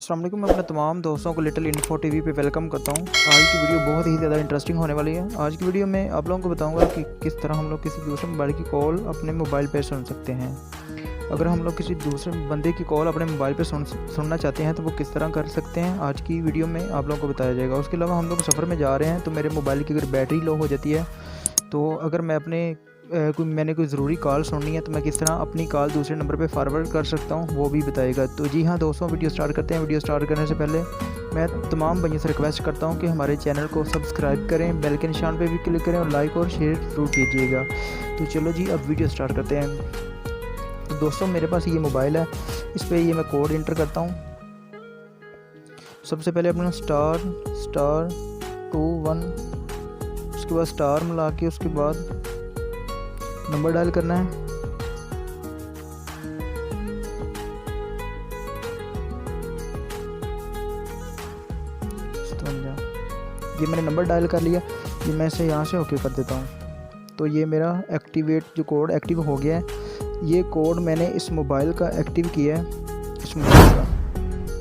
अस्सलाम वालेकुम। मैं अपने तमाम दोस्तों को लिटिल इन्फो टीवी पे वेलकम करता हूँ। आज की वीडियो बहुत ही ज़्यादा इंटरेस्टिंग होने वाली है। आज की वीडियो में आप लोगों को बताऊंगा कि किस तरह हम लोग किसी दूसरे मोबाइल की कॉल अपने मोबाइल पे सुन सकते हैं। अगर हम लोग किसी दूसरे बंदे की कॉल अपने मोबाइल पे सुनना चाहते हैं तो वो किस तरह कर सकते हैं, आज की वीडियो में आप लोगों को बताया जाएगा। उसके अलावा हम लोग सफ़र में जा रहे हैं तो मेरे मोबाइल की अगर बैटरी लो हो जाती है तो अगर मैं मैंने कोई ज़रूरी कॉल सुननी है तो मैं किस तरह अपनी कॉल दूसरे नंबर पे फॉरवर्ड कर सकता हूँ वो भी बताएगा। तो जी हाँ दोस्तों, वीडियो स्टार्ट करते हैं। वीडियो स्टार्ट करने से पहले मैं तमाम भाइयों से रिक्वेस्ट करता हूँ कि हमारे चैनल को सब्सक्राइब करें, बेल के निशान पे भी क्लिक करें और लाइक और शेयर ज़रूर कीजिएगा। तो चलो जी, अब वीडियो स्टार्ट करते हैं। तो दोस्तों, मेरे पास ये मोबाइल है, इस पर ये मैं कोड इंटर करता हूँ। सबसे पहले अपना ***21, उसके बाद स्टार मिला के उसके बाद नंबर डायल करना है। ये मैंने नंबर डायल कर लिया। ये मैं इसे यहाँ से ओके कर देता हूँ। तो ये मेरा जो कोड एक्टिव हो गया है। ये कोड मैंने इस मोबाइल का एक्टिव किया है, इस मोबाइल का।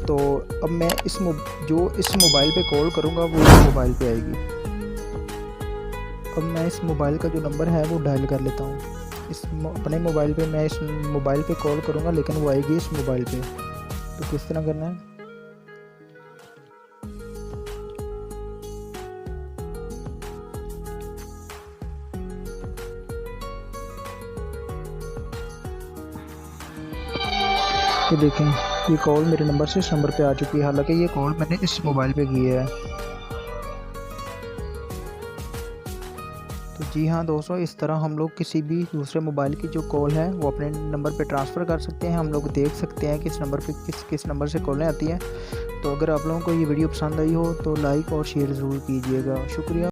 तो अब मैं इस मोबाइल पे कॉल करूँगा वो इस मोबाइल पे आएगी। अब मैं इस मोबाइल का जो नंबर है वो डायल कर लेता हूँ। अपने मोबाइल पे मैं इस मोबाइल पे कॉल करूँगा लेकिन वो आएगी इस मोबाइल पे। तो किस तरह करना है, ये देखें, ये कॉल मेरे नंबर से इस नंबर पे आ चुकी है। हालांकि ये कॉल मैंने इस मोबाइल पे की है। तो जी हाँ दोस्तों, इस तरह हम लोग किसी भी दूसरे मोबाइल की जो कॉल है वो अपने नंबर पे ट्रांसफ़र कर सकते हैं। हम लोग देख सकते हैं किस नंबर पे किस नंबर से कॉलें आती हैं। तो अगर आप लोगों को ये वीडियो पसंद आई हो तो लाइक और शेयर ज़रूर कीजिएगा। शुक्रिया।